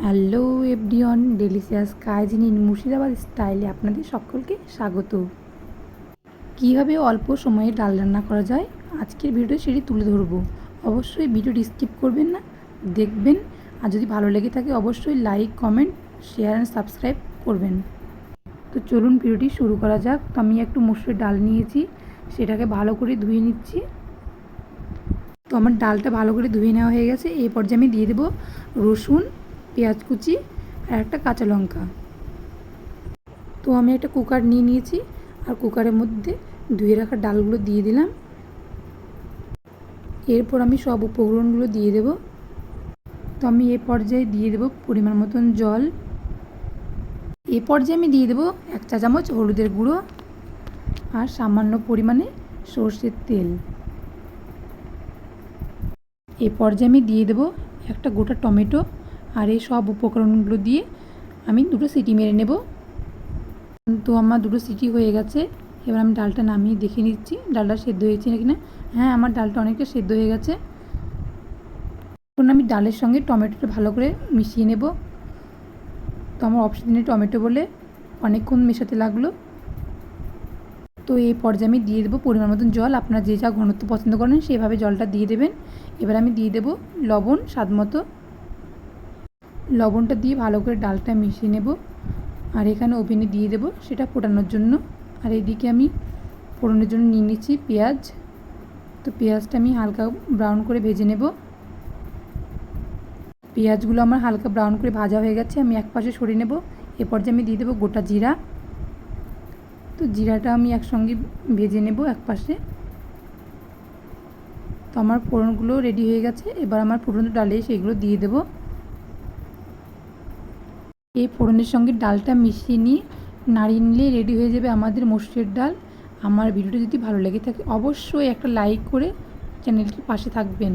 Hello everyone, delicious cuisine in Murshidabad স্টাইলে আপনাদের সকলকে স্বাগত। কীভাবে অল্প সময়ে ডাল রান্না করা যায় আজকের ভিডিওতে সেটি তুলে ধরবো। অবশ্যই ভিডিওটি স্কিপ করবেন না, দেখবেন। আর যদি ভালো লেগে থাকে অবশ্যই like, comment, share and subscribe করবেন। তো চলুন ভিডিওটি শুরু করা যাক। তো আমি একটু মসুরের ডাল নিয়েছি, সেটাকে ভালো করে ধুয়ে নিচ্ছি। তো আমার ডালটা ভালো করে ধুয়ে নেওয়া হয়ে গেছে। এই পর্যায়ে আমি দিয়ে দেবো রসুন, পেঁয়াজ কুচি আর একটা কাঁচা লঙ্কা। তো আমি একটা কুকার নিয়ে নিয়েছি আর কুকারের মধ্যে ধুয়ে রাখা ডালগুলো দিয়ে দিলাম। এরপর আমি সব উপকরণগুলো দিয়ে দেব। তো আমি এ পর্যায়ে দিয়ে দেব পরিমাণ মতন জল। এ পর্যায়ে আমি দিয়ে দেব 1 চা চামচ হলুদের গুঁড়ো আর সামান্য পরিমাণে সর্ষের তেল। এ পর্যায়ে আমি দিয়ে দেব একটা গোটা টমেটো আর এই সব উপকরণগুলো দিয়ে আমি 2টো সিটি মেরে নেব। তো আমার 2টো সিটি হয়ে গেছে। এবার আমি ডালটা নামিয়ে দেখে নিচ্ছি ডালটা সেদ্ধ হয়েছে নাকি না। হ্যাঁ, আমার ডালটা অনেকটা সেদ্ধ হয়ে গেছে। এখন আমি ডালের সঙ্গে টমেটোটা ভালো করে মিশিয়ে নেব। তো আমার অপশনে টমেটো বলে অনেকক্ষণ মেশাতে লাগলো। তো এই পর্যায়ে আমি দিয়ে দেবো পরিমাণ মতন জল। আপনারা যে যা ঘনত্ব পছন্দ করেন সেভাবে জলটা দিয়ে দেবেন। এবার আমি দিয়ে দেবো লবণ স্বাদ মতো। লবণটা দিয়ে ভালো করে ডালটা মিশিয়ে নেব। আর এখানে ওভেনে দিয়ে দেবো সেটা ফোটানোর জন্য। আর এদিকে আমি ফোড়নের জন্য নিয়ে নিচ্ছি পেঁয়াজ। তো পেঁয়াজটা আমি হালকা ব্রাউন করে ভেজে নেব। পেঁয়াজগুলো আমার হালকা ব্রাউন করে ভাজা হয়ে গেছে, আমি এক পাশে সরিয়ে নেব। এ পর্যায়ে আমি দিয়ে দেবো গোটা জিরা। তো জিরাটা আমি একসঙ্গে ভেজে নেব এক পাশে। তো আমার ফোড়নগুলো রেডি হয়ে গেছে। এবার আমার ফোড়ন ডালে সেগুলো দিয়ে দেব। এই ফোড়নের সঙ্গে ডালটা মিশিয়ে নিয়ে নাড়িয়ে নিলে রেডি হয়ে যাবে আমাদের মসুরের ডাল। আমার ভিডিওটা যদি ভালো লেগে থাকে অবশ্যই একটা লাইক করে চ্যানেলটির পাশে থাকবেন।